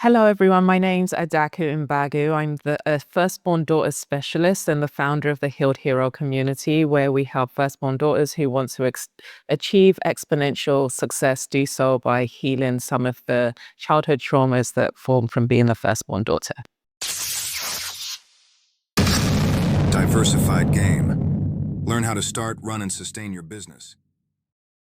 Hello, everyone. My name's Adaku Mbagwu. I'm the firstborn daughters specialist and the founder of the HealedHero community, where we help firstborn daughters who want to achieve exponential success do so by healing some of the childhood traumas that form from being the firstborn daughter. Diversified Game. Learn how to start, run, and sustain your business.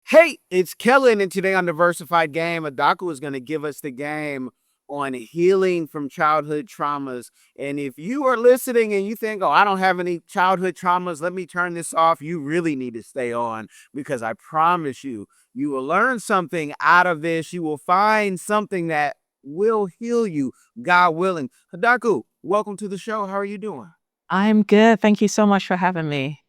Hey, it's Kellen, and today on Diversified Game, Adaku is going to give us the game on healing from childhood traumas. And if you are listening and you think, oh, I don't have any childhood traumas, let me turn this off, you really need to stay on, because I promise you, you will learn something out of this. You will find something that will heal you, God willing. Adaku, welcome to the show. How are you doing? I'm good. Thank you so much for having me.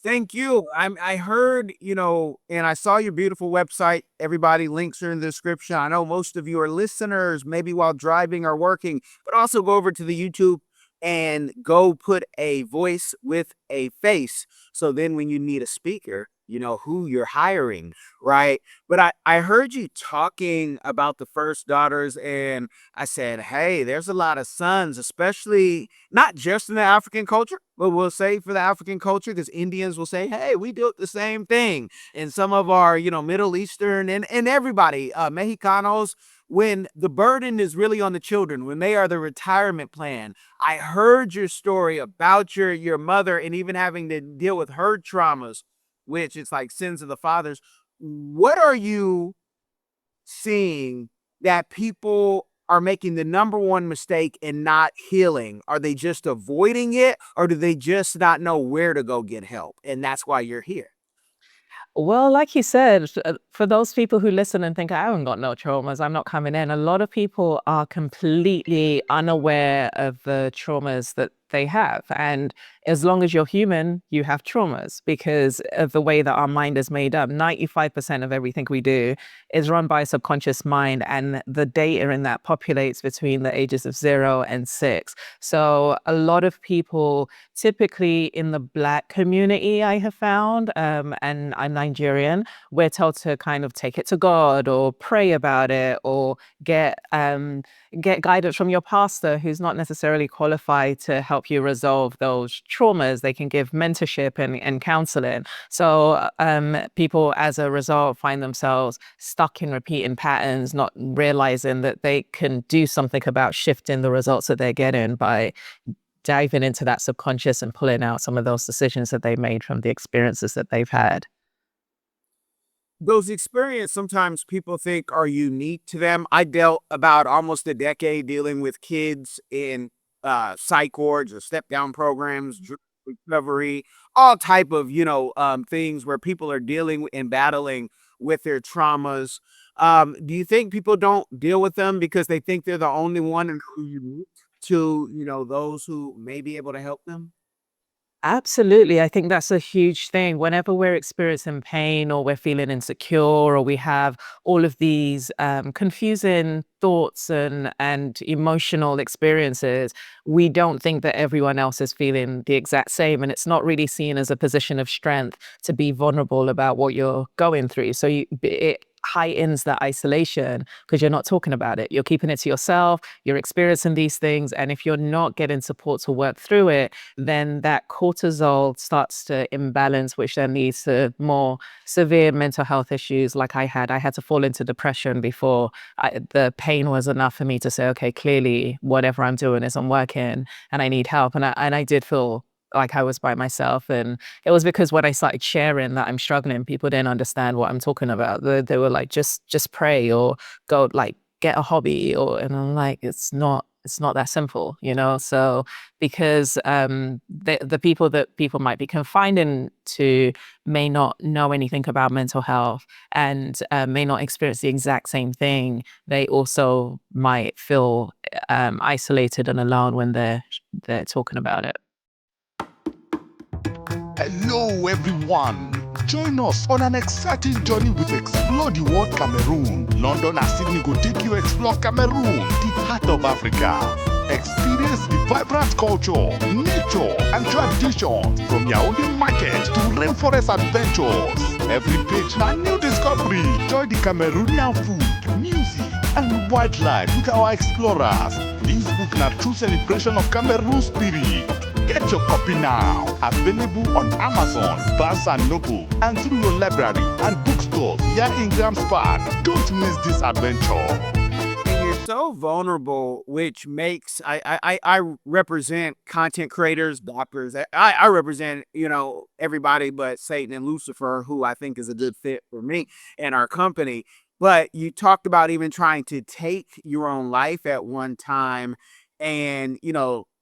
Thank you. I heard, and I saw your beautiful website. Everybody, links are in the description. I know most of you are listeners, maybe while driving or working, but also go over to the YouTube and go put a voice with a face. So then when you need a speaker, you know who you're hiring, right? But I heard you talking about the first daughters, and I said, hey, there's a lot of sons, especially not just in the African culture, but we'll say for the African culture, because Indians will say, hey, we do the same thing. And some of our, Middle Eastern and everybody, Mexicanos, when the burden is really on the children, when they are the retirement plan. I heard your story about your mother and even having to deal with her traumas, which it's like sins of the fathers. What are you seeing that people are making the number one mistake in not healing? Are they just avoiding it, or do they just not know where to go get help? And that's why you're here. Well, like you said, for those people who listen and think, I haven't got no traumas, I'm not coming in, a lot of people are completely unaware of the traumas that they have. And as long as you're human, you have traumas because of the way that our mind is made up. 95% of everything we do is run by a subconscious mind, and the data in that populates between the ages of 0 and 6. So a lot of people, typically in the Black community, I have found, and I'm Nigerian, we're told to kind of take it to God or pray about it or get guidance from your pastor, who's not necessarily qualified to help you resolve those traumas. They can give mentorship and counseling. So people, as a result, find themselves stuck in repeating patterns, not realizing that they can do something about shifting the results that they're getting by diving into that subconscious and pulling out some of those decisions that they made from the experiences that they've had. Those experiences sometimes people think are unique to them. I dealt about almost a decade dealing with kids in psych wards or step down programs, drug recovery, all type of things where people are dealing and battling with their traumas. Do you think people don't deal with them because they think they're the only one and who unique to those who may be able to help them? Absolutely. I think that's a huge thing. Whenever we're experiencing pain or we're feeling insecure or we have all of these confusing thoughts and emotional experiences, we don't think that everyone else is feeling the exact same. And it's not really seen as a position of strength to be vulnerable about what you're going through. So it heightens that isolation because you're not talking about it. You're keeping it to yourself. You're experiencing these things. And if you're not getting support to work through it, then that cortisol starts to imbalance, which then leads to more severe mental health issues like I had. I had to fall into depression before the pain was enough for me to say, okay, clearly whatever I'm doing isn't working and I need help. And I did feel like I was by myself. And it was because when I started sharing that I'm struggling, people didn't understand what I'm talking about. They were like, just pray or go like get a hobby, and I'm like, it's not that simple, So because the people that people might be confined to may not know anything about mental health and may not experience the exact same thing, they also might feel isolated and alone when they're talking about it. Hello everyone! Join us on an exciting journey with Explore the World Cameroon. London and Sydney go take you explore Cameroon, the heart of Africa. Experience the vibrant culture, nature and traditions from Yaoundé market to rainforest adventures. Every page na new discovery. Enjoy the Cameroonian food, music, and wildlife with our explorers. This book na true celebration of Cameroon spirit. Get your copy now. Available on Amazon, Barnes & Noble, and through your library and bookstores here in Grams Park. Don't miss this adventure. And you're so vulnerable, which makes I represent content creators, doctors. I represent, everybody but Satan and Lucifer, who I think is a good fit for me and our company. But you talked about even trying to take your own life at one time. And,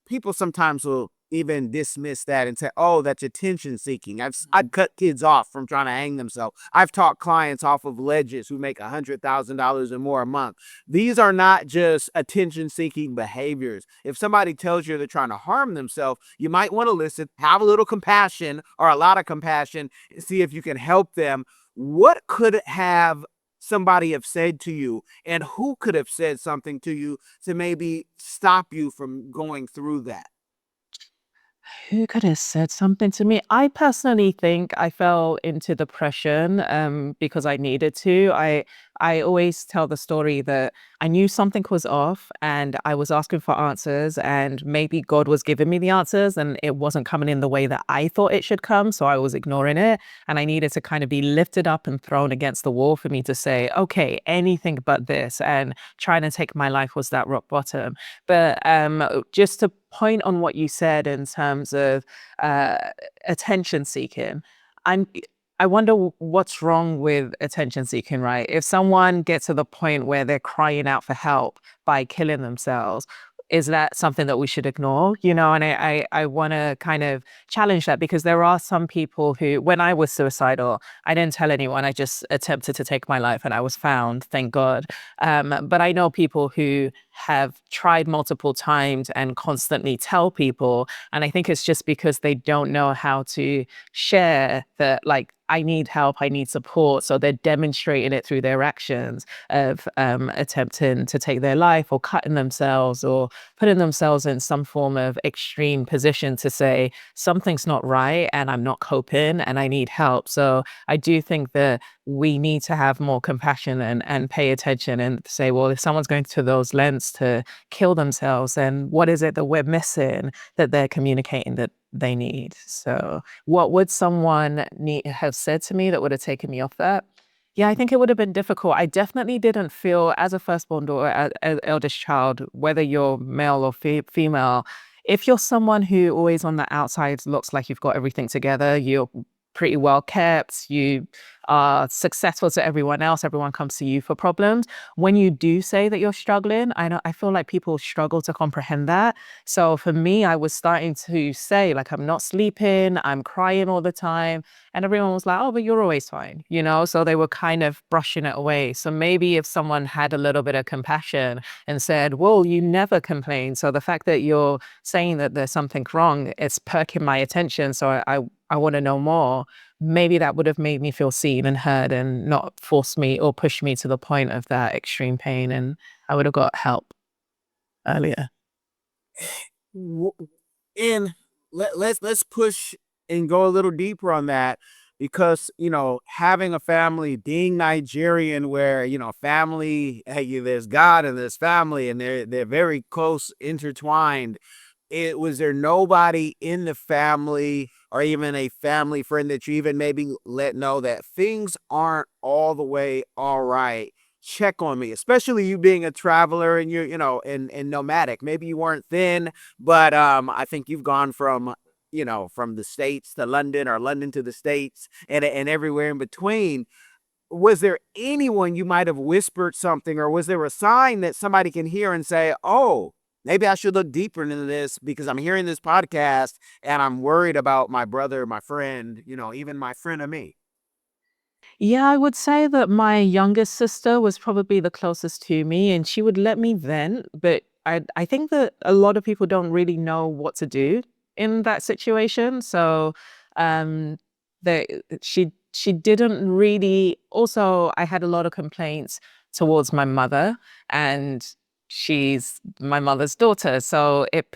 people sometimes will even dismiss that and say, oh, that's attention seeking. I've cut kids off from trying to hang themselves. I've taught clients off of ledges who make $100,000 or more a month. These are not just attention seeking behaviors. If somebody tells you they're trying to harm themselves, you might want to listen, have a little compassion or a lot of compassion, see if you can help them. What could have somebody have said to you, and who could have said something to you to maybe stop you from going through that? Who could have said something to me? I personally think I fell into depression because I needed to. I always tell the story that I knew something was off and I was asking for answers, and maybe God was giving me the answers and it wasn't coming in the way that I thought it should come. So I was ignoring it, and I needed to kind of be lifted up and thrown against the wall for me to say, okay, anything but this, and trying to take my life was that rock bottom. But just to point on what you said in terms of attention seeking, I wonder what's wrong with attention seeking, right? If someone gets to the point where they're crying out for help by killing themselves, is that something that we should ignore? And I want to kind of challenge that, because there are some people who, when I was suicidal, I didn't tell anyone. I just attempted to take my life and I was found, thank God. But I know people who have tried multiple times and constantly tell people. And I think it's just because they don't know how to share that, like, I need help, I need support. So they're demonstrating it through their actions of attempting to take their life, or cutting themselves, or putting themselves in some form of extreme position to say something's not right and I'm not coping and I need help. So I do think that we need to have more compassion and pay attention and say, well, if someone's going to those lengths to kill themselves, then what is it that we're missing that they're communicating that they need? So what would someone have said to me that would have taken me off that? Yeah, I think it would have been difficult. I definitely didn't feel, as a firstborn daughter, as eldest child, whether you're male or female, if you're someone who always on the outside looks like you've got everything together, you're pretty well kept, you are successful to everyone else, everyone comes to you for problems. When you do say that you're struggling, I feel like people struggle to comprehend that. So for me, I was starting to say, like, I'm not sleeping, I'm crying all the time. And everyone was like, oh, but you're always fine, So they were kind of brushing it away. So maybe if someone had a little bit of compassion and said, well, you never complain, so the fact that you're saying that there's something wrong, it's perking my attention. So I want to know more. Maybe that would have made me feel seen and heard, and not forced me or pushed me to the point of that extreme pain, and I would have got help earlier. And let's push and go a little deeper on that, because having a family, being Nigerian, where family, hey, there's God and there's family, and they're very close, intertwined. Was there nobody in the family, or even a family friend, that you even maybe let know that things aren't all the way all right? Check on me, especially you being a traveler and you're, and nomadic. Maybe you weren't then, but I think you've gone from, from the States to London, or London to the States, and everywhere in between. Was there anyone you might have whispered something, or was there a sign that somebody can hear and say, oh, maybe I should look deeper into this, because I'm hearing this podcast and I'm worried about my brother, my friend, even my friend of me? Yeah, I would say that my youngest sister was probably the closest to me, and she would let me vent. But I think that a lot of people don't really know what to do in that situation. So um, they, she didn't really. Also, I had a lot of complaints towards my mother, and she's my mother's daughter. So it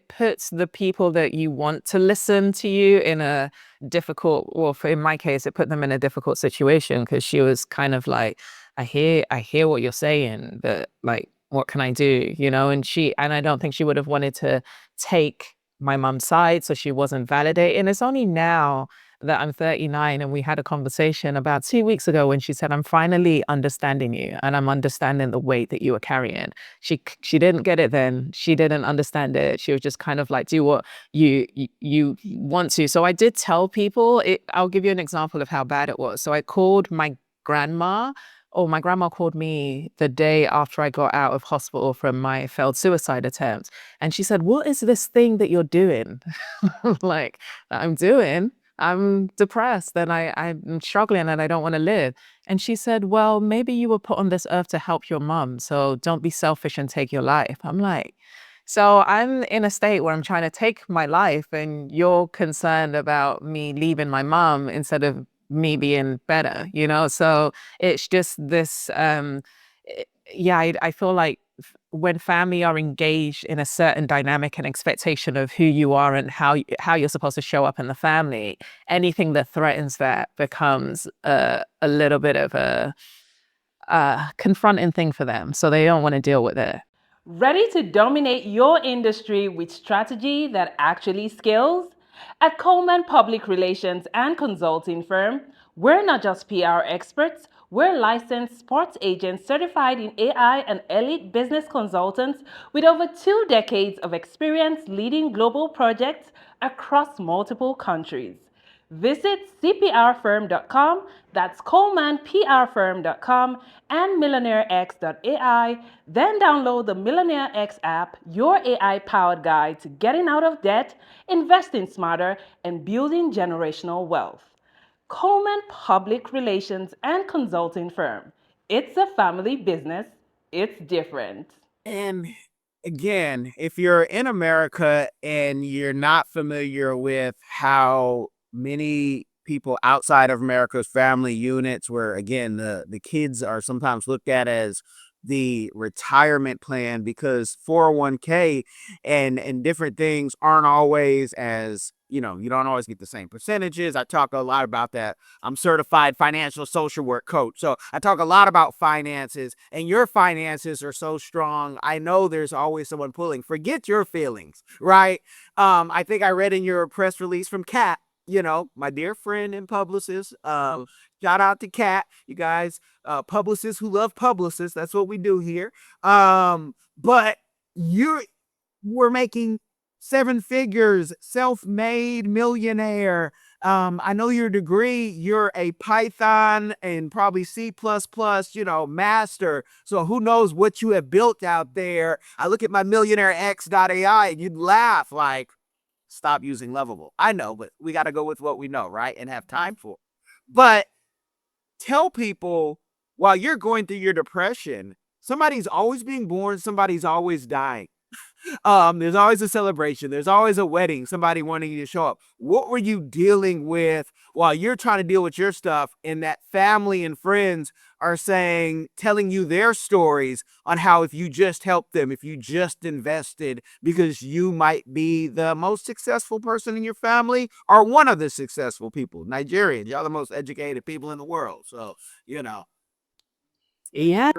puts the people that you want to listen to you in a difficult, in my case, it put them in a difficult situation, because she was kind of like, I hear what you're saying, but like, what can I do? And I don't think she would have wanted to take my mum's side, so she wasn't validating. It's only now that I'm 39, and we had a conversation about 2 weeks ago when she said, I'm finally understanding you, and I'm understanding the weight that you were carrying. She didn't get it then. She didn't understand it. She was just kind of like, do what you want to. So I did tell people it. I'll give you an example of how bad it was. So I called my grandma. Oh, my grandma called me the day after I got out of hospital from my failed suicide attempt. And she said, what is this thing that you're doing? Like, I'm doing. I'm depressed and I'm struggling and I don't want to live. And she said, well, maybe you were put on this earth to help your mum. So don't be selfish and take your life. I'm like, so I'm in a state where I'm trying to take my life and you're concerned about me leaving my mum instead of me being better. So it's just this, I feel like when family are engaged in a certain dynamic and expectation of who you are and how you're supposed to show up in the family, anything that threatens that becomes a little bit of a confronting thing for them. So they don't want to deal with it. Ready to dominate your industry with strategy that actually scales? At Coleman Public Relations and Consulting Firm, we're not just PR experts, we're licensed sports agents certified in AI and elite business consultants with over 2 decades of experience leading global projects across multiple countries. Visit cprfirm.com, that's colemanprfirm.com, and millionairex.ai. Then download the Millionaire X app, your AI-powered guide to getting out of debt, investing smarter, and building generational wealth. Coleman Public Relations and Consulting Firm. It's a family business. It's different. And again, if you're in America and you're not familiar with how many people outside of America's family units, where again, the kids are sometimes looked at as the retirement plan, because 401k and different things aren't always as, you don't always get the same percentages. I talk a lot about that. I'm certified financial social work coach. So I talk a lot about finances, and your finances are so strong. I know there's always someone pulling. Forget your feelings, right? I think I read in your press release from Kat, my dear friend and publicist. Shout out to Kat, you guys, publicists who love publicists. That's what we do here. But we're making 7 figures, self-made millionaire. I know your degree, you're a Python and probably C++, master. So who knows what you have built out there. I look at my 𝐬𝐿𝐴𝑖 and you'd laugh like, stop using Lovable. I know, but we got to go with what we know, right? And have time for it. But tell people, while you're going through your depression, somebody's always being born, somebody's always dying. There's always a celebration. There's always a wedding, somebody wanting you to show up. What were you dealing with while you're trying to deal with your stuff, and that family and friends are telling you their stories on how if you just helped them, if you just invested, because you might be the most successful person in your family or one of the successful people. Nigerians, y'all the most educated people in the world. So, Yeah,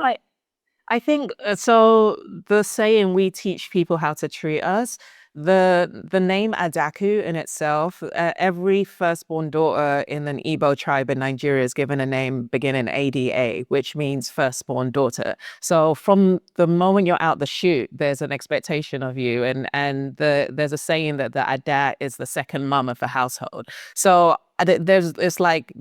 I think so. The saying, we teach people how to treat us. The name Adaku in itself, every firstborn daughter in an Igbo tribe in Nigeria is given a name beginning ADA, which means firstborn daughter. So from the moment you're out the chute, there's an expectation of you, and there's a saying that the Ada is the second mum of the household. So it's like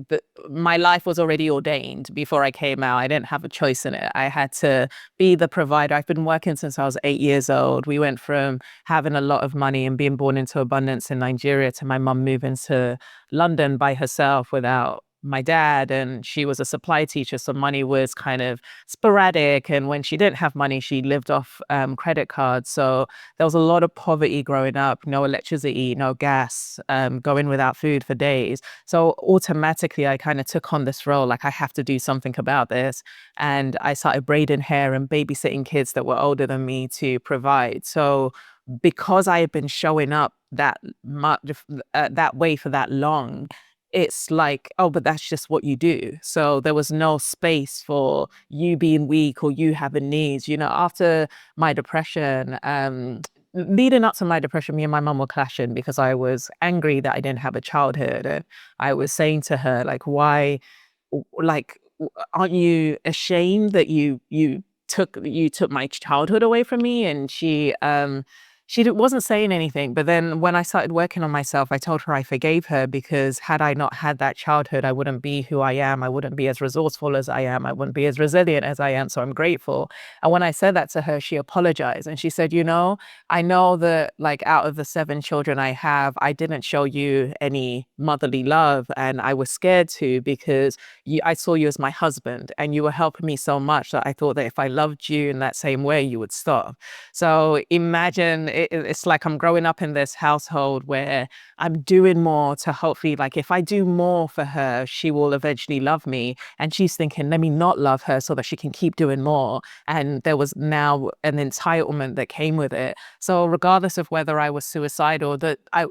my life was already ordained before I came out. I didn't have a choice in it. I had to be the provider. I've been working since I was 8 years old. We went from having a lot of money and being born into abundance in Nigeria to my mum moving to London by herself without my dad, and she was a supply teacher, so money was kind of sporadic, and when she didn't have money, she lived off credit cards. So there was a lot of poverty growing up, no electricity, no gas, going without food for days. So automatically I kind of took on this role, like I have to do something about this, and I started braiding hair and babysitting kids that were older than me to provide. So because I had been showing up that much that way for that long, it's like, oh, but that's just what you do. So there was no space for you being weak or you having needs. After my depression, leading up to my depression, me and my mum were clashing because I was angry that I didn't have a childhood. And I was saying to her, like, why, like, aren't you ashamed that you took my childhood away from me? And she wasn't saying anything. But then when I started working on myself, I told her I forgave her, because had I not had that childhood, I wouldn't be who I am. I wouldn't be as resourceful as I am. I wouldn't be as resilient as I am. So I'm grateful. And when I said that to her, she apologized. And she said, I know that, like, out of the 7 children I have, I didn't show you any motherly love. And I was scared to, because I saw you as my husband and you were helping me so much that I thought that if I loved you in that same way, you would stop. So imagine it's like I'm growing up in this household where I'm doing more to hopefully, like, if I do more for her, she will eventually love me. And she's thinking, let me not love her so that she can keep doing more. And there was now an entitlement that came with it. So regardless of whether I was suicidal,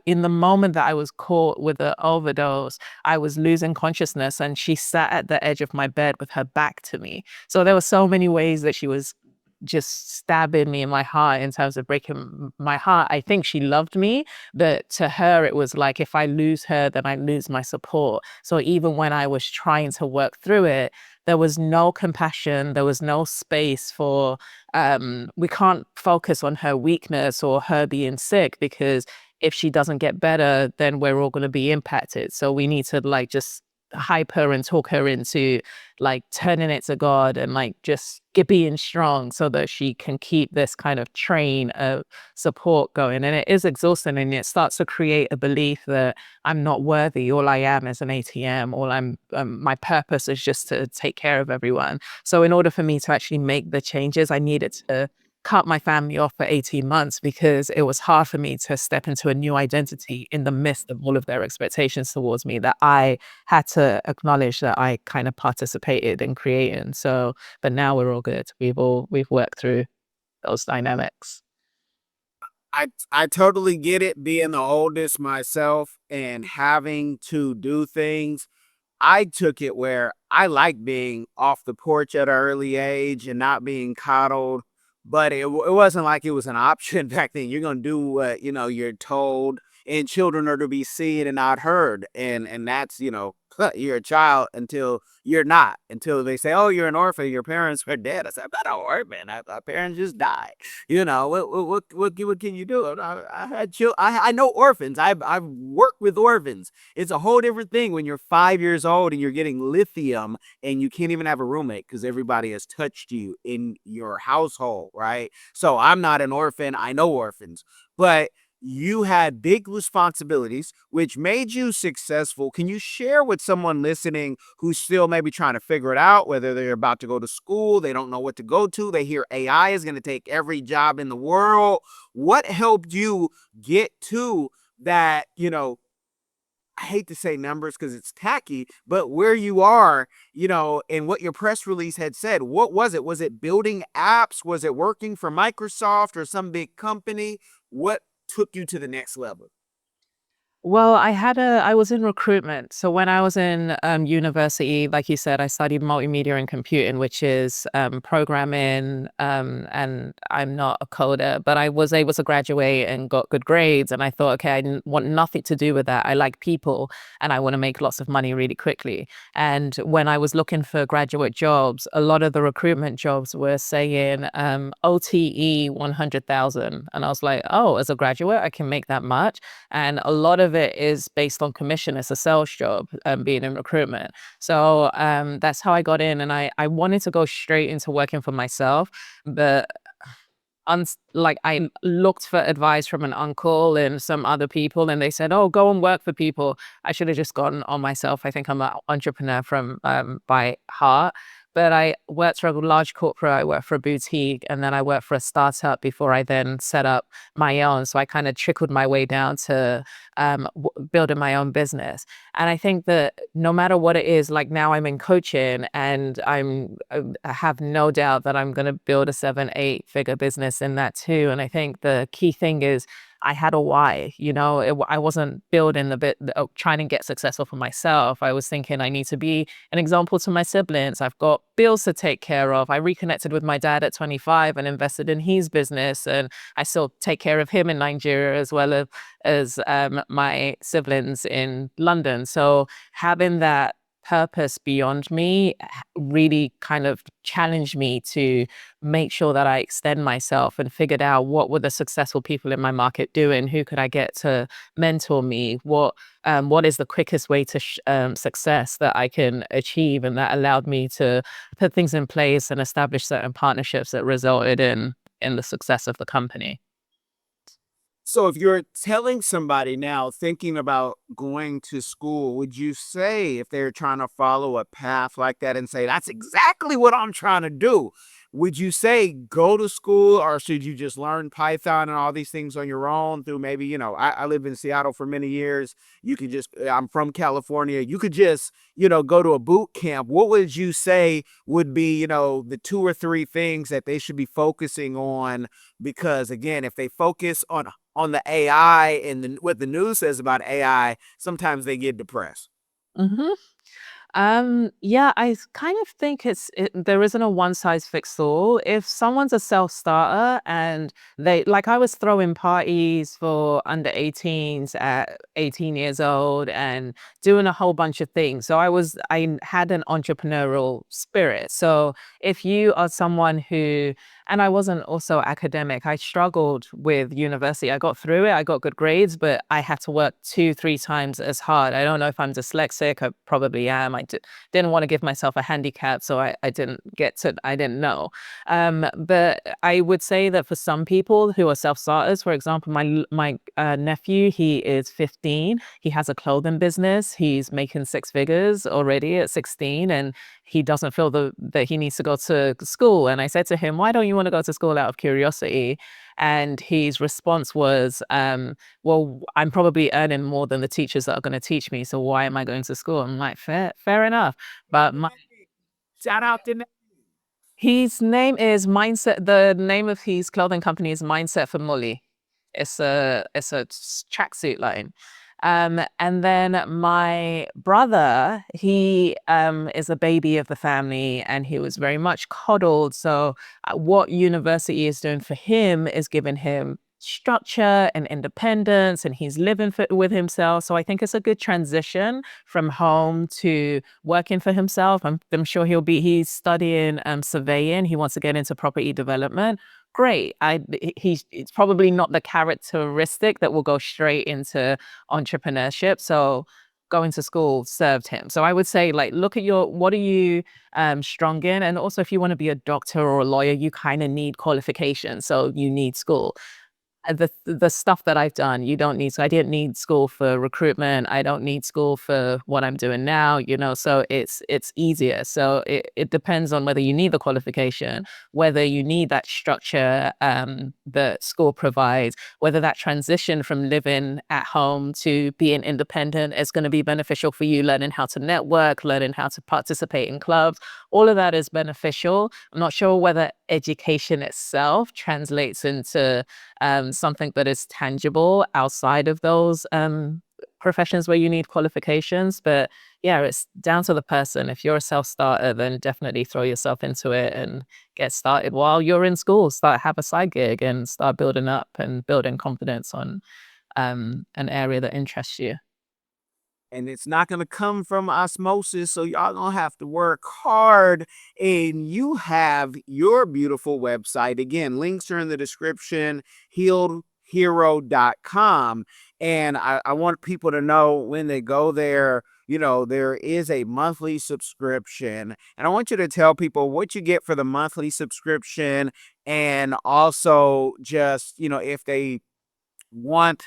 in the moment that I was caught with the overdose, I was losing consciousness, and she sat at the edge of my bed with her back to me. So there were so many ways that she was just stabbing me in my heart in terms of breaking my heart. I think she loved me, but to her, it was like, if I lose her, then I lose my support. So even when I was trying to work through it, there was no compassion. There was no space for, we can't focus on her weakness or her being sick, because if she doesn't get better, then we're all going to be impacted. So we need to, like, just hype her and talk her into, like, turning it to God and, like, just being strong so that she can keep this kind of train of support going. And it is exhausting, and it starts to create a belief that I'm not worthy. All I am is an ATM. My purpose is just to take care of everyone. So in order for me to actually make the changes, I needed to cut my family off for 18 months, because it was hard for me to step into a new identity in the midst of all of their expectations towards me that I had to acknowledge that I kind of participated in creating. So, but now we're all good. We've worked through those dynamics. I totally get it, being the oldest myself and having to do things. I took it where I like being off the porch at an early age and not being coddled, but it wasn't like it was an option back then. You're gonna do what you're told, and children are to be seen and not heard, and that's you're a child until you're not, until they say, oh, you're an orphan, your parents were dead. I said, I'm not an orphan. My parents just died. What can you do? I had children. I know orphans. I've worked with orphans. It's a whole different thing when you're 5 years old and you're getting lithium and you can't even have a roommate because everybody has touched you in your household, right? So I'm not an orphan. I know orphans, but you had big responsibilities, which made you successful. Can you share with someone listening who's still maybe trying to figure it out, whether they're about to go to school, they don't know what to go to, they hear AI is going to take every job in the world? What helped you get to that, I hate to say numbers because it's tacky, but where you are, and what your press release had said? What was it? Was it building apps? Was it working for Microsoft or some big company? What took you to the next level? Well, I was in recruitment. So when I was in university, like you said, I studied multimedia and computing, which is programming. And I'm not a coder, but I was able to graduate and got good grades. And I thought, okay, want nothing to do with that. I like people and I want to make lots of money really quickly. And when I was looking for graduate jobs, a lot of the recruitment jobs were saying OTE 100,000. And I was like, oh, as a graduate, I can make that much. And a lot of it is based on commission. It's a sales job, being in recruitment. So that's how I got in. And I wanted to go straight into working for myself, but I looked for advice from an uncle and some other people, and they said, oh, go and work for people. I should have just gone on myself. I think I'm an entrepreneur from by heart. But I worked for a large corporate, I worked for a boutique, and then I worked for a startup before I then set up my own. So I kind of trickled my way down to building my own business. And I think that no matter what it is, like now I'm in coaching, and I have no doubt that I'm going to build a 7-8 figure business in that too. And I think the key thing is I had a why, I wasn't building the bit trying to get successful for myself. I was thinking I need to be an example to my siblings. I've got bills to take care of. I reconnected with my dad at 25 and invested in his business, and I still take care of him in Nigeria as well as my siblings in London. So having that purpose beyond me really kind of challenged me to make sure that I extend myself, and figured out what were the successful people in my market doing, who could I get to mentor me, what is the quickest way to success that I can achieve. And that allowed me to put things in place and establish certain partnerships that resulted in the success of the company. So if you're telling somebody now thinking about going to school, would you say, if they're trying to follow a path like that and say, that's exactly what I'm trying to do, would you say go to school, or should you just learn Python and all these things on your own through maybe, I lived in Seattle for many years. You could just, I'm from California. You could just, go to a boot camp. What would you say would be, the 2 or 3 things that they should be focusing on? Because again, if they focus on the AI and what the news says about AI, sometimes they get depressed. hmm yeah, kind of think there isn't a one size fits all. If someone's a self-starter and I was throwing parties for under 18s at 18 years old and doing a whole bunch of things. So I had an entrepreneurial spirit. So if you are someone and I wasn't also academic, I struggled with university. I got through it, I got good grades, but I had to work 2, 3 times as hard. I don't know if I'm dyslexic, I probably am. I didn't want to give myself a handicap, so I didn't know. But I would say that for some people who are self-starters, for example, my nephew, he is 15. He has a clothing business. He's making 6 figures already at 16, and he doesn't feel that he needs to go to school. And I said to him, why don't you want to go to school out of curiosity? And his response was, well, I'm probably earning more than the teachers that are going to teach me, so why am I going to school? I'm like, fair enough. But Shout out to his name is Mindset. The name of his clothing company is Mindset for Molly. It's a tracksuit line. And then my brother, he is a baby of the family, and he was very much coddled. So what university is doing for him is giving him structure and independence, and he's living with himself. So I think it's a good transition from home to working for himself. I'm sure he's studying surveying. He wants to get into property development. Great. It's probably not the characteristic that will go straight into entrepreneurship. So going to school served him. So I would say, look at what are you strong in? And also, if you want to be a doctor or a lawyer, you kind of need qualifications. So you need school. The stuff that I've done, you don't need. So I didn't need school for recruitment. I don't need school for what I'm doing now, so it's easier. So it depends on whether you need the qualification, whether you need that structure that school provides, whether that transition from living at home to being independent is going to be beneficial for you, learning how to network, learning how to participate in clubs. All of that is beneficial. I'm not sure whether education itself translates into something that is tangible outside of those professions where you need qualifications. But yeah, it's down to the person. If you're a self-starter, then definitely throw yourself into it and get started while you're in school. Have a side gig and start building up and building confidence on an area that interests you. And it's not going to come from osmosis. So y'all going to have to work hard. And you have your beautiful website. Again, links are in the description, HealedHero.com. And I want people to know when they go there, there is a monthly subscription. And I want you to tell people what you get for the monthly subscription. And also just, if they want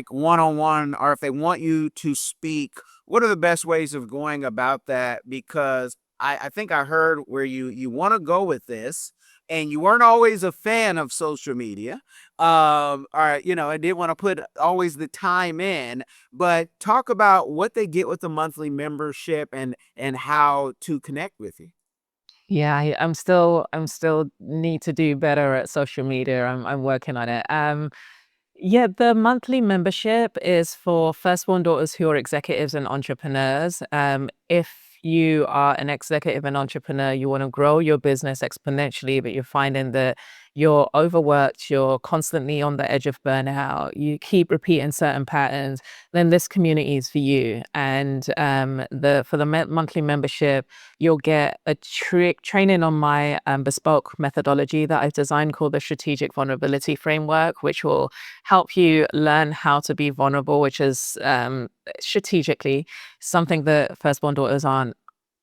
one-on-one, or if they want you to speak, what are the best ways of going about that? Because I think I heard where you want to go with this, and you weren't always a fan of social media, or I didn't want to put always the time in. But talk about what they get with the monthly membership and how to connect with you. Yeah, I'm still need to do better at social media. I'm working on it. Yeah, the monthly membership is for firstborn daughters who are executives and entrepreneurs. If you are an executive and entrepreneur, you want to grow your business exponentially, but you're finding that you're overworked, you're constantly on the edge of burnout, you keep repeating certain patterns, then this community is for you. And the for the monthly membership, you'll get a training on my bespoke methodology that I've designed called the Strategic Vulnerability Framework, which will help you learn how to be vulnerable, which is strategically something that firstborn daughters aren't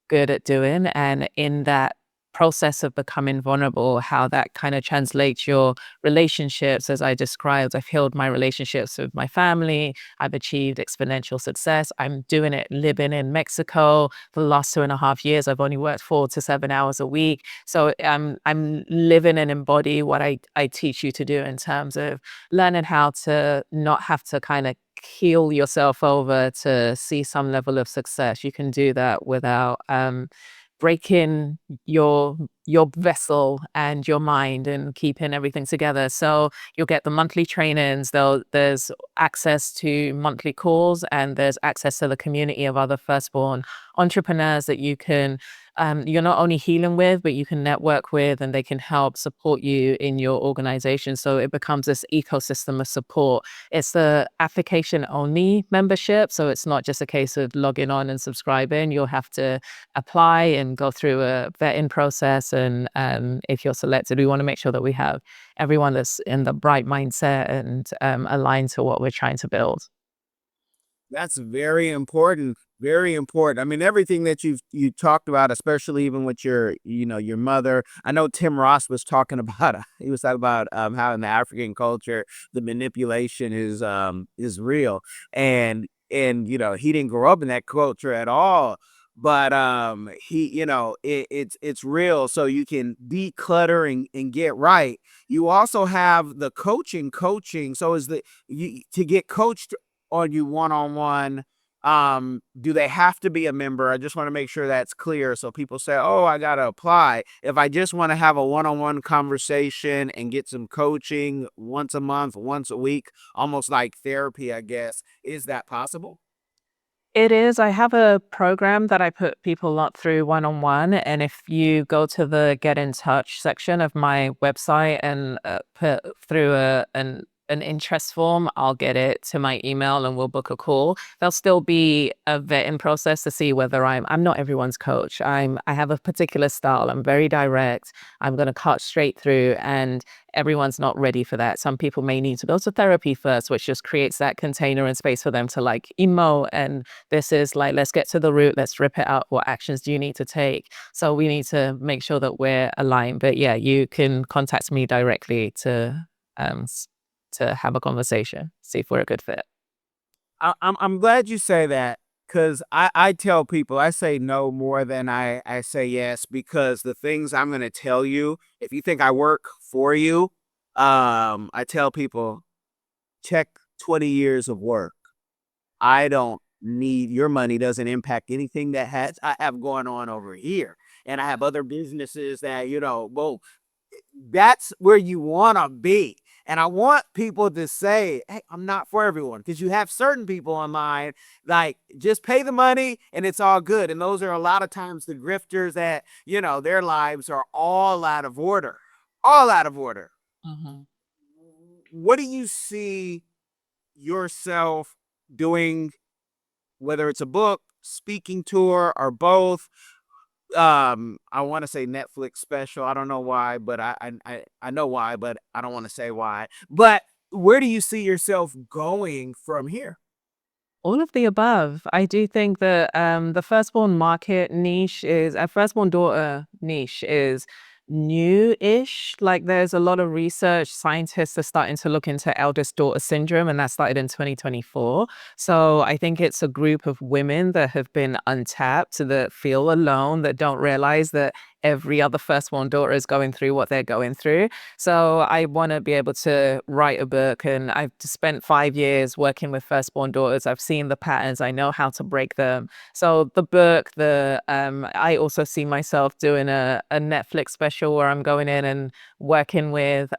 good at doing. And in that process of becoming vulnerable, how that kind of translates your relationships, as I described. I've healed my relationships with my family. I've achieved exponential success. I'm doing it living in Mexico for the last 2.5 years. I've only worked 4 to 7 hours a week. So I'm living and embody what I teach you to do in terms of learning how to not have to kind of keel yourself over to see some level of success. You can do that without breaking your vessel and your mind and keeping everything together. So you'll get the monthly trainings. There's access to monthly calls, and there's access to the community of other firstborn entrepreneurs that you're not only healing with, but you can network with, and they can help support you in your organization. So it becomes this ecosystem of support. It's the application only membership. So it's not just a case of logging on and subscribing. You'll have to apply and go through a vetting process. And if you're selected, we want to make sure that we have everyone that's in the right mindset and aligned to what we're trying to build. That's very important. Very important. I mean, everything that you talked about, especially even with your mother. I know Tim Ross was talking about he was talking about how in the African culture the manipulation is real, and he didn't grow up in that culture at all. But it's real, so you can declutter and get right. You also have the coaching. So is the you to get coached on you one-on-one, do they have to be a member? I just want to make sure that's clear, so people say, oh, I gotta apply. If I just want to have a one-on-one conversation and get some coaching once a month, once a week, almost like therapy, I guess, is that possible? It is. I have a program that I put people up through one-on-one, and if you go to the Get in Touch section of my website and put through an interest form, I'll get it to my email and we'll book a call. There'll still be a vetting process to see whether I'm not everyone's coach. I have a particular style. I'm very direct. I'm going to cut straight through, and everyone's not ready for that. Some people may need to go to therapy first, which just creates that container and space for them to like emote. And this is like, let's get to the root, let's rip it out. What actions do you need to take? So we need to make sure that we're aligned. But yeah, you can contact me directly um s- to have a conversation, see if we're a good fit. I'm glad you say that, because I tell people I say no more than I say yes, because the things I'm going to tell you, if you think I work for you, I tell people check 20 years of work. I don't need your money, doesn't impact anything that has I have going on over here. And I have other businesses that, well, that's where you want to be. And I want people to say, hey, I'm not for everyone, because you have certain people online, like, just pay the money and it's all good. And those are a lot of times the grifters that, their lives are all out of order, all out of order. Mhm. What do you see yourself doing, whether it's a book, speaking tour, or both? I want to say Netflix special. I don't know why, but I know why, but I don't want to say why. But where do you see yourself going from here? All of the above. I do think that the firstborn market niche is a firstborn daughter niche is new-ish. Like there's a lot of research. Scientists are starting to look into eldest daughter syndrome, and that started in 2024. So I think it's a group of women that have been untapped, that feel alone, that don't realize that every other firstborn daughter is going through what they're going through. So I want to be able to write a book, and I've spent 5 years working with firstborn daughters. I've seen the patterns. I know how to break them. So the book, I also see myself doing a Netflix special where I'm going in and working with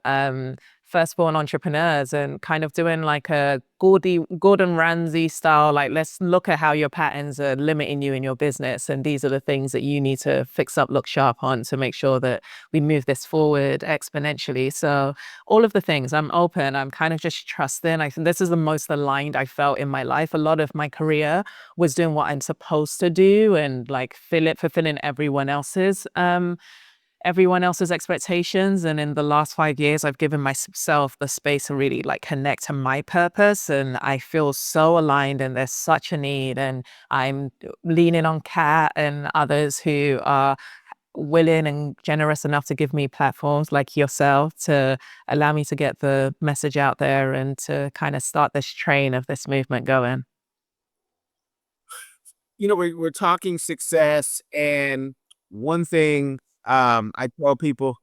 firstborn entrepreneurs and kind of doing like a Gordon Ramsay style, like, let's look at how your patterns are limiting you in your business. And these are the things that you need to fix up, look sharp on to make sure that we move this forward exponentially. So all of the things, I'm open, I'm kind of just trusting. I think this is the most aligned I felt in my life. A lot of my career was doing what I'm supposed to do and like fulfilling everyone else's expectations. And in the last 5 years, I've given myself the space to really like connect to my purpose. And I feel so aligned and there's such a need. And I'm leaning on Kat and others who are willing and generous enough to give me platforms like yourself to allow me to get the message out there and to kind of start this train of this movement going. We're talking success, and one thing I tell people,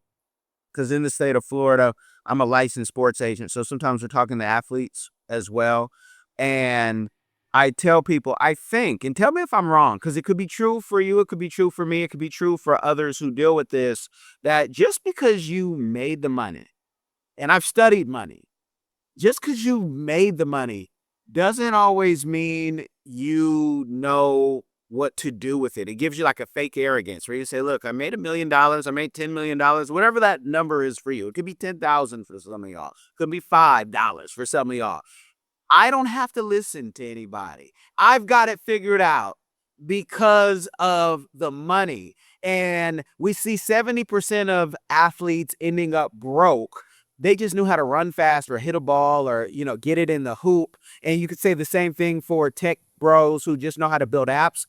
because in the state of Florida, I'm a licensed sports agent, so sometimes we're talking to athletes as well. And I tell people, I think, and tell me if I'm wrong, because it could be true for you, it could be true for me, it could be true for others who deal with this, that just because you made the money, and I've studied money, just because you made the money doesn't always mean you know what to do with it. It gives you like a fake arrogance where you say, look, I made $1 million, I made $10 million, whatever that number is for you. It could be 10,000 for some of y'all. It could be $5 for some of y'all. I don't have to listen to anybody. I've got it figured out because of the money. And we see 70% of athletes ending up broke. They just knew how to run fast or hit a ball or, get it in the hoop. And you could say the same thing for tech bros who just know how to build apps,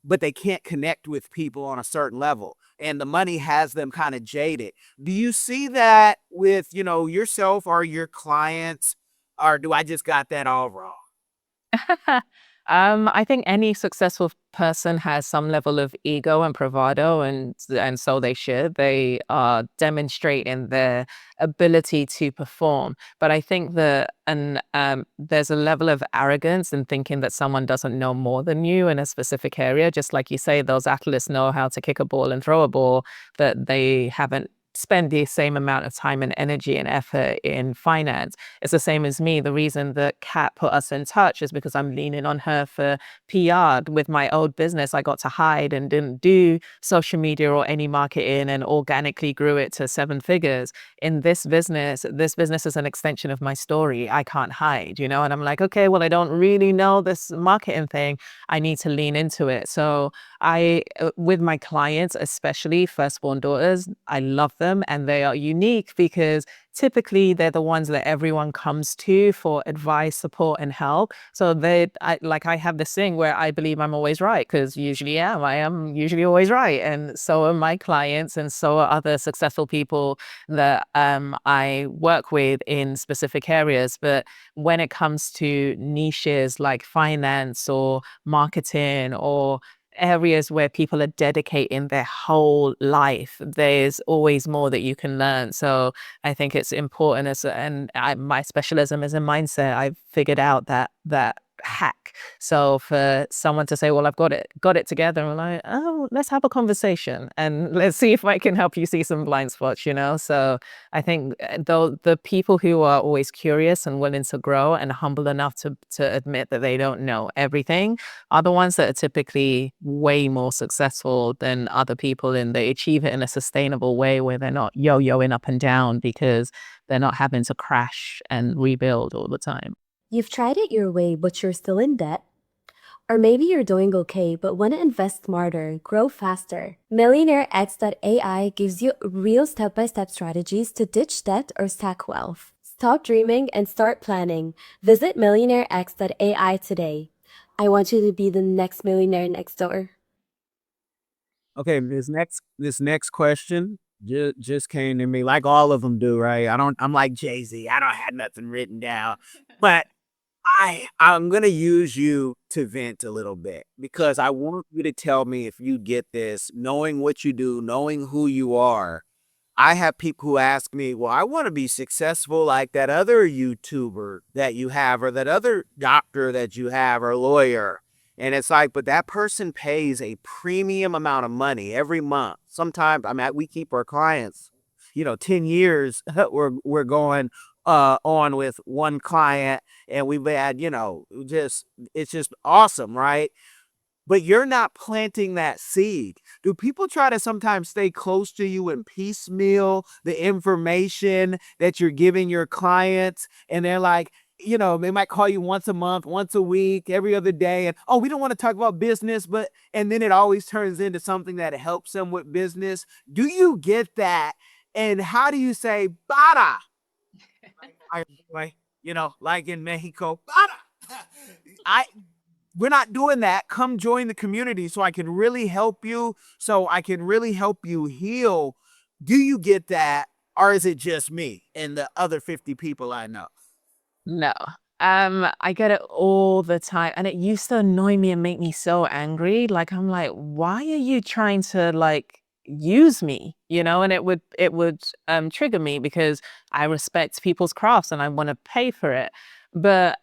but they can't connect with people on a certain level. And the money has them kind of jaded. Do you see that with, yourself or your clients? Or do I just got that all wrong? I think any successful person has some level of ego and bravado, and so they should. They are demonstrating their ability to perform. But I think that there's a level of arrogance in thinking that someone doesn't know more than you in a specific area. Just like you say, those athletes know how to kick a ball and throw a ball, but they haven't spend the same amount of time and energy and effort in finance. It's the same as me. The reason that Kat put us in touch is because I'm leaning on her for PR. With my old business, I got to hide and didn't do social media or any marketing and organically grew it to 7 figures. In this business is an extension of my story. I can't hide, and I'm like, okay, well, I don't really know this marketing thing. I need to lean into it. So with my clients, especially firstborn daughters, I love them and they are unique because typically they're the ones that everyone comes to for advice, support, and help. So I have this thing where I believe I'm always right, because I am usually always right. And so are my clients, and so are other successful people that I work with in specific areas. But when it comes to niches like finance or marketing or areas where people are dedicating their whole life, there's always more that you can learn. So I think it's important my specialism is in mindset. I've figured out that hack. So for someone to say, well, I've got it together, I'm like, oh, let's have a conversation and let's see if I can help you see some blind spots, So I think though the people who are always curious and willing to grow and humble enough to admit that they don't know everything are the ones that are typically way more successful than other people, and they achieve it in a sustainable way where they're not yo-yoing up and down because they're not having to crash and rebuild all the time. You've tried it your way, but you're still in debt. Or maybe you're doing okay, but want to invest smarter, grow faster. 𝐿eionairex.ai gives you real step-by-step strategies to ditch debt or stack wealth. Stop dreaming and start planning. Visit 𝐿eionairex.ai today. I want you to be the next millionaire next door. Okay, this next question just came to me, like all of them do, right? I'm like Jay-Z. I don't have nothing written down, but I'm gonna use you to vent a little bit, because I want you to tell me if you get this, knowing what you do, knowing who you are. I have people who ask me, well, I want to be successful like that other YouTuber that you have, or that other doctor that you have, or lawyer. And it's like, but that person pays a premium amount of money every month. Sometimes, we keep our clients, 10 years, we're going on with one client, and we've had, it's just awesome, right? But you're not planting that seed. Do people try to sometimes stay close to you and piecemeal the information that you're giving your clients? And they're like, they might call you once a month, once a week, every other day. And, oh, we don't want to talk about business, and then it always turns into something that helps them with business. Do you get that? And how do you say, para? Like in Mexico, para. We're not doing that. Come join the community so I can really help you, heal. Do you get that? Or is it just me and the other 50 people I know? No. I get it all the time, and it used to annoy me and make me so angry. Like, I'm like, why are you trying to like use me? And it would trigger me because I respect people's crafts and I want to pay for it. But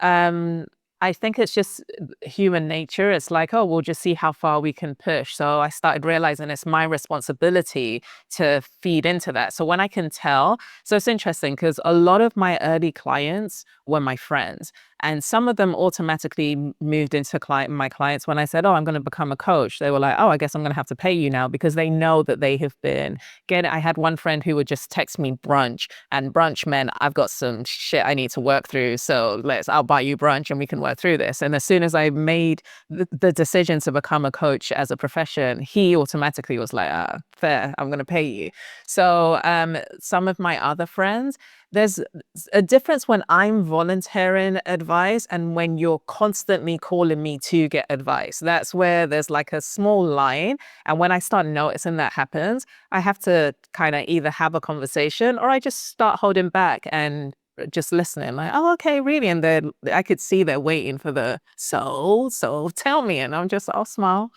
I think it's just human nature. It's like, oh, we'll just see how far we can push. So I started realizing it's my responsibility to feed into that. So when I can tell, so it's interesting because a lot of my early clients were my friends. And some of them automatically moved into my clients when I said, oh, I'm going to become a coach. They were like, oh, I guess I'm going to have to pay you now, because they know that they have been I had one friend who would just text me brunch, and brunch meant I've got some shit I need to work through. So I'll buy you brunch and we can work through this. And as soon as I made the decision to become a coach as a profession, he automatically was like, fair, I'm going to pay you. So some of my other friends, there's a difference when I'm volunteering advice and when you're constantly calling me to get advice. That's where there's like a small line. And when I start noticing that happens, I have to kind of either have a conversation or I just start holding back and just listening, like, oh, okay, really? And then I could see they're waiting for the so tell me. And I'm just, I'll smile.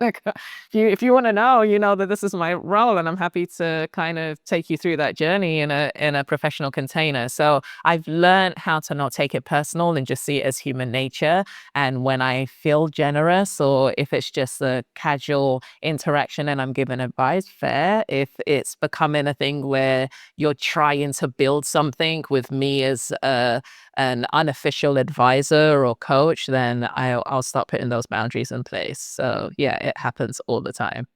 Like, if you want to know, you know that this is my role, and I'm happy to kind of take you through that journey in a professional container. So I've learned how to not take it personal and just see it as human nature. And when I feel generous, or if it's just a casual interaction and I'm giving advice, fair. If it's becoming a thing where you're trying to build something with me as an unofficial advisor or coach, then I'll start putting those boundaries in place. So yeah, it happens all the time.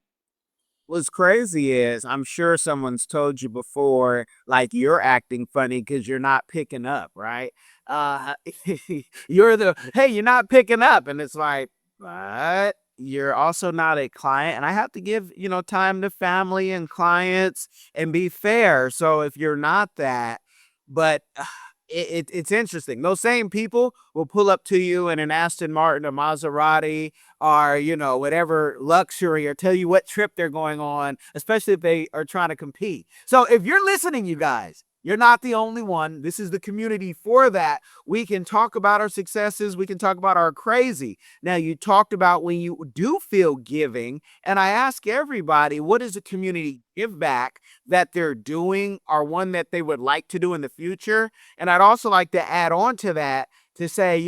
What's crazy is I'm sure someone's told you before, like, you're acting funny because you're not picking up, right? Uh, hey, you're not picking up. And it's like, but you're also not a client. And I have to give, time to family and clients and be fair. So if you're not that, but it's interesting. Those same people will pull up to you in an Aston Martin or Maserati or, whatever luxury, or tell you what trip they're going on, especially if they are trying to compete. So if you're listening, you guys, you're not the only one. This is the community for that. We can talk about our successes. We can talk about our crazy. Now, you talked about when you do feel giving, and I ask everybody, what is a community give back that they're doing, or one that they would like to do in the future? And I'd also like to add on to that to say,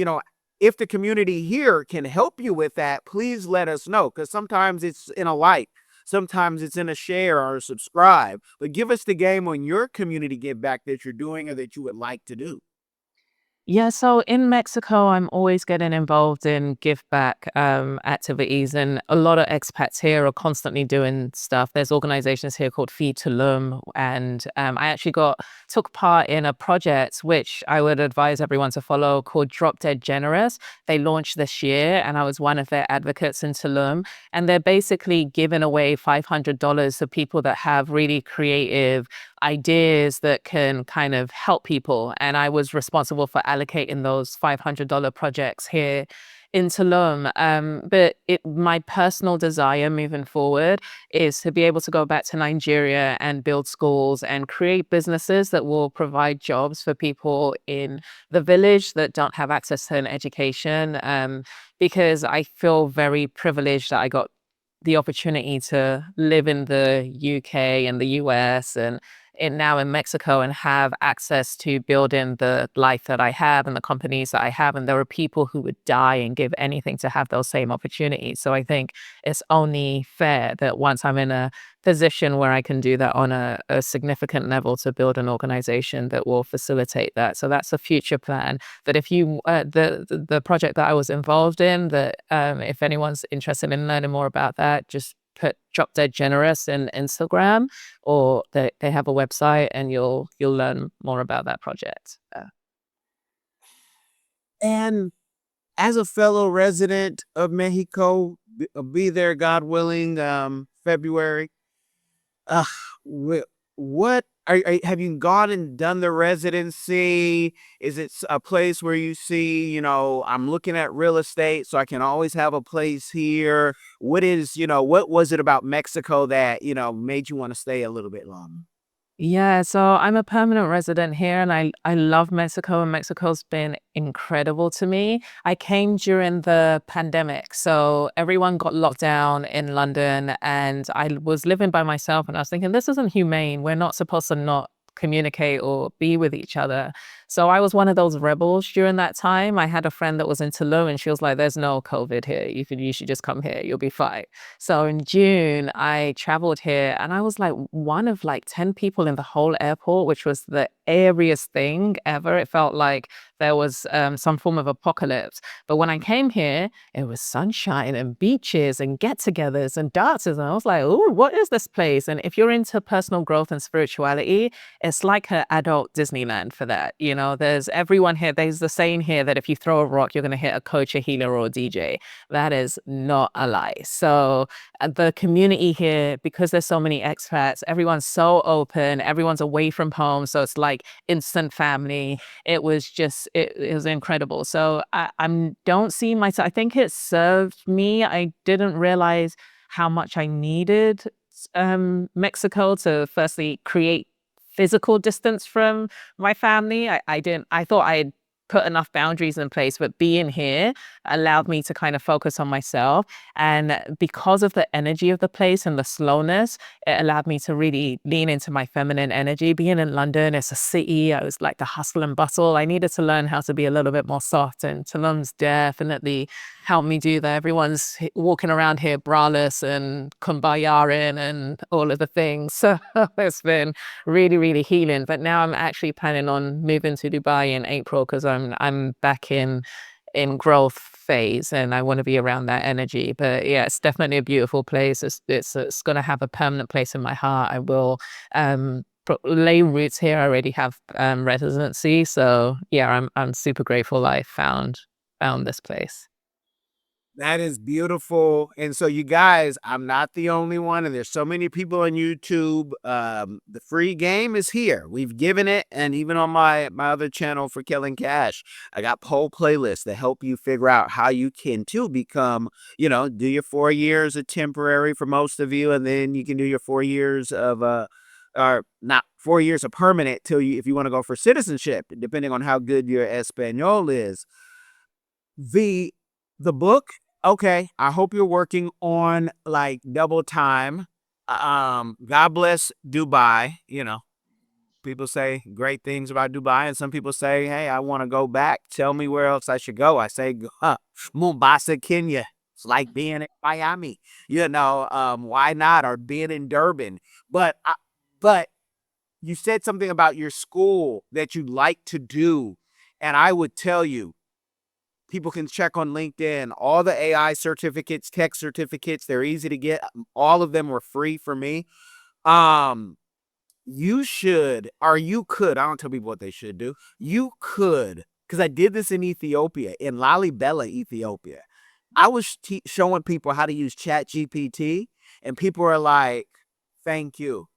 if the community here can help you with that, please let us know, because sometimes it's in a like. Sometimes it's in a share or a subscribe, but give us the game on your community give back that you're doing or that you would like to do. Yeah, so in Mexico, I'm always getting involved in give back activities, and a lot of expats here are constantly doing stuff. There's organizations here called 𝐸𝐻𝐻𝐿, and I actually took part in a project which I would advise everyone to follow, called Drop Dead Generous. They launched this year, and I was one of their advocates in Tulum, and they're basically giving away $500 to people that have really creative ideas that can kind of help people. And I was responsible for allocating those $500 projects here in Tulum. But my personal desire moving forward is to be able to go back to Nigeria and build schools and create businesses that will provide jobs for people in the village that don't have access to an education. Because I feel very privileged that I got the opportunity to live in the UK and the US, and now in Mexico and have access to building the life that I have and the companies that I have. And there are people who would die and give anything to have those same opportunities. So I think it's only fair that once I'm in a position where I can do that on a significant level, to build an organization that will facilitate that. So that's a future plan. That if you the project that I was involved in, that if anyone's interested in learning more about that, just put Drop Dead Generous in Instagram, or they have a website, and you'll learn more about that project. And as a fellow resident of Mexico, be there, God willing, February. What have you gone and done the residency? Is it a place where you see, I'm looking at real estate, so I can always have a place here? What was it about Mexico that, made you want to stay a little bit longer? Yeah, so I'm a permanent resident here, and I love Mexico, and Mexico's been incredible to me. I came during the pandemic, so everyone got locked down in London, and I was living by myself, and I was thinking, this isn't humane. We're not supposed to not communicate or be with each other. So I was one of those rebels during that time. I had a friend that was in Tulum, and she was like, there's no COVID here. You should just come here. You'll be fine. So in June, I traveled here, and I was like one of like 10 people in the whole airport, which was the airiest thing ever. It felt like there was some form of apocalypse. But when I came here, it was sunshine and beaches and get-togethers and dances. And I was like, oh, what is this place? And if you're into personal growth and spirituality, it's like an adult Disneyland for that. There's everyone here. There's the saying here that if you throw a rock, you're going to hit a coach, a healer, or a DJ. That is not a lie. So the community here, because there's so many expats, everyone's so open, everyone's away from home. So it's like instant family. It was incredible. So I don't see myself. I think it served me. I didn't realize how much I needed Mexico to firstly create physical distance from my family. I thought I had put enough boundaries in place, but being here allowed me to kind of focus on myself. And because of the energy of the place and the slowness, it allowed me to really lean into my feminine energy. Being in London, it's a city. I was like the hustle and bustle. I needed to learn how to be a little bit more soft, and Tulum's definitely helped me do that. Everyone's walking around here braless and kumbayaing and all of the things. So it's been really, really healing. But now I'm actually planning on moving to Dubai in April, because I'm back in growth phase, and I want to be around that energy. But yeah, it's definitely a beautiful place. It's going to have a permanent place in my heart. I will lay roots here. I already have residency, so yeah, I'm super grateful I found this place. That is beautiful. And so you guys, I'm not the only one, and there's so many people on YouTube. The free game is here. We've given it, and even on my other channel for Killing Cash, I got poll playlists that help you figure out how you can too become, do your 4 years of temporary for most of you, and then you can do your 4 years of or not 4 years of permanent if you want to go for citizenship, depending on how good your Espanol is. The book, okay, I hope you're working on like double time. God bless Dubai. People say great things about Dubai, and some people say, hey, I want to go back. Tell me where else I should go. I say, Mombasa, Kenya. It's like being in Miami, why not? Or being in Durban. But you said something about your school that you like to do. And I would tell you, people can check on LinkedIn, all the AI certificates, tech certificates, they're easy to get. All of them were free for me. You should, or you could, I don't tell people what they should do. You could, because I did this in Ethiopia, in Lalibela, Ethiopia. I was showing people how to use ChatGPT, and people are like, thank you.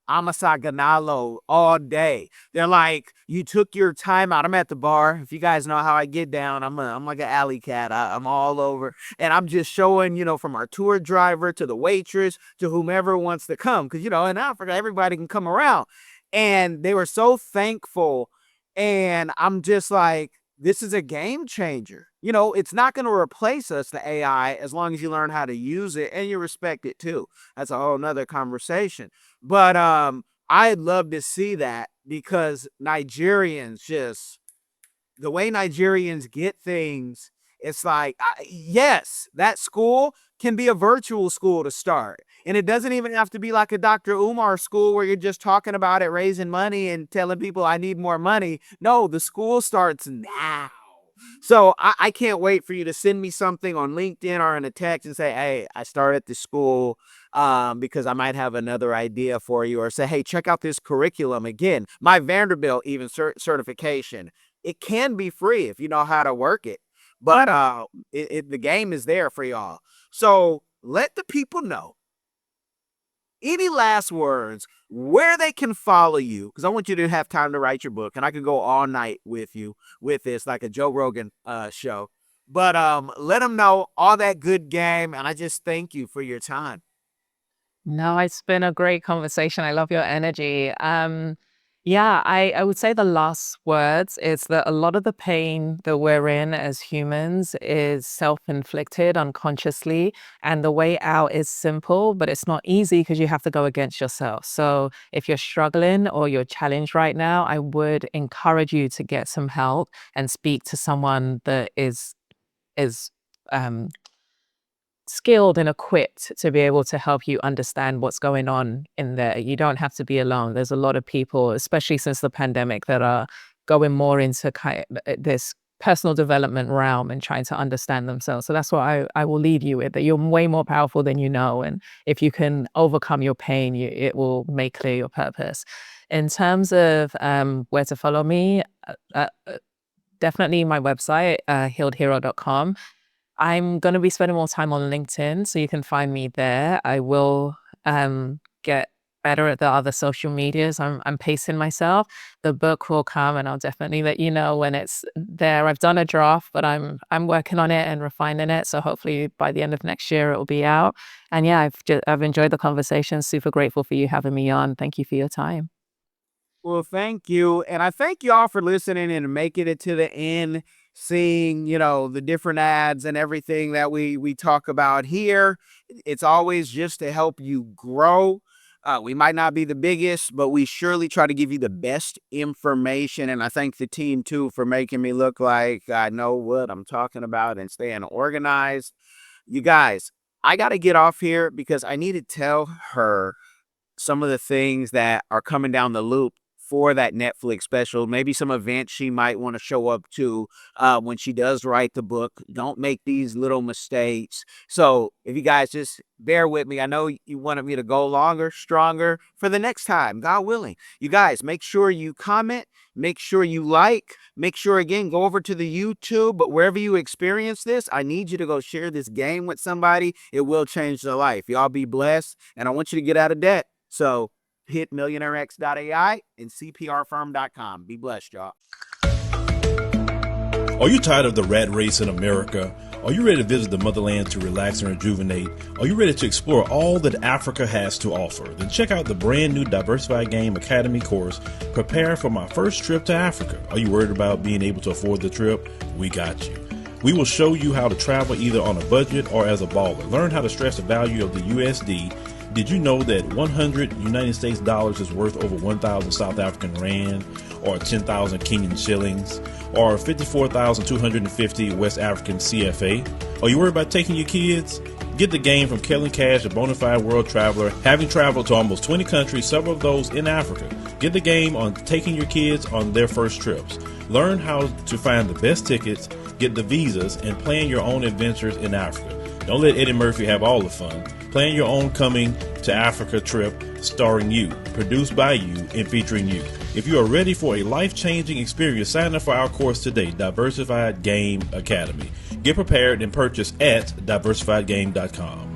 Amasa Ganalo all day. They're like, you took your time out. I'm at the bar. If you guys know how I get down, I'm like an alley cat. I'm all over. And I'm just showing, from our tour driver to the waitress to whomever wants to come. Because, in Africa, everybody can come around. And they were so thankful. And I'm just like, this is a game changer. It's not going to replace us, the AI, as long as you learn how to use it and you respect it too. That's a whole nother conversation. But I I'd love to see that, because Nigerians just, the way Nigerians get things, it's like, yes, that school can be a virtual school to start. And it doesn't even have to be like a Dr. Umar school where you're just talking about it, raising money and telling people I need more money. No, the school starts now. So I can't wait for you to send me something on LinkedIn or in a text and say, hey, I started the school because I might have another idea for you, or say, hey, check out this curriculum. Again, my Vanderbilt even certification, it can be free if you know how to work it. But the game is there for y'all. So let the people know. Any last words, where they can follow you, because I want you to have time to write your book, and I could go all night with you with this, like a Joe Rogan show. But let them know all that good game, and I just thank you for your time. No, it's been a great conversation. I love your energy. Yeah, I would say the last words is that a lot of the pain that we're in as humans is self-inflicted unconsciously, and the way out is simple, but it's not easy because you have to go against yourself. So if you're struggling or you're challenged right now, I would encourage you to get some help and speak to someone that is skilled and equipped to be able to help you understand what's going on in there. You don't have to be alone. There's a lot of people, especially since the pandemic, that are going more into this personal development realm and trying to understand themselves. So that's what I will leave you with, that you're way more powerful than you know. And if you can overcome your pain, it will make clear your purpose. In terms of where to follow me, definitely my website, HealedHero.com. I'm going to be spending more time on LinkedIn, so you can find me there. I will get better at the other social medias. I'm pacing myself. The book will come, and I'll definitely let you know when it's there. I've done a draft, but I'm working on it and refining it. So hopefully by the end of next year, it will be out. And yeah, I've enjoyed the conversation. Super grateful for you having me on. Thank you for your time. Well, thank you. And I thank you all for listening and making it to the end, seeing, the different ads and everything that we talk about here. It's always just to help you grow. We might not be the biggest, but we surely try to give you the best information. And I thank the team, too, for making me look like I know what I'm talking about and staying organized. You guys, I got to get off here because I need to tell her some of the things that are coming down the loop for that Netflix special, maybe some events she might want to show up to when she does write the book. Don't make these little mistakes. So if you guys just bear with me, I know you wanted me to go longer, stronger for the next time, God willing. You guys, make sure you comment, make sure you like, make sure, again, go over to the YouTube, but wherever you experience this, I need you to go share this game with somebody. It will change their life. Y'all be blessed, and I want you to get out of debt. So hit millionairex.ai and cprfirm.com. Be blessed, y'all. Are you tired of the rat race in America? Are you ready to visit the motherland to relax and rejuvenate? Are you ready to explore all that Africa has to offer? Then check out the brand new Diversified Game Academy course, Prepare for My First Trip to Africa. Are you worried about being able to afford the trip? We got you. We will show you how to travel either on a budget or as a baller. Learn how to stress the value of the USD. Did you know that 100 United States dollars is worth over 1,000 South African rand, or 10,000 Kenyan shillings, or 54,250 West African CFA? Are you worried about taking your kids? Get the game from 𝐾𝐨𝐴, a bona fide world traveler, having traveled to almost 20 countries, several of those in Africa. Get the game on taking your kids on their first trips. Learn how to find the best tickets, get the visas, and plan your own adventures in Africa. Don't let Eddie Murphy have all the fun. Plan your own coming to Africa trip starring you, produced by you, and featuring you. If you are ready for a life-changing experience, sign up for our course today, Diversified Game Academy. Get prepared and purchase at diversifiedgame.com.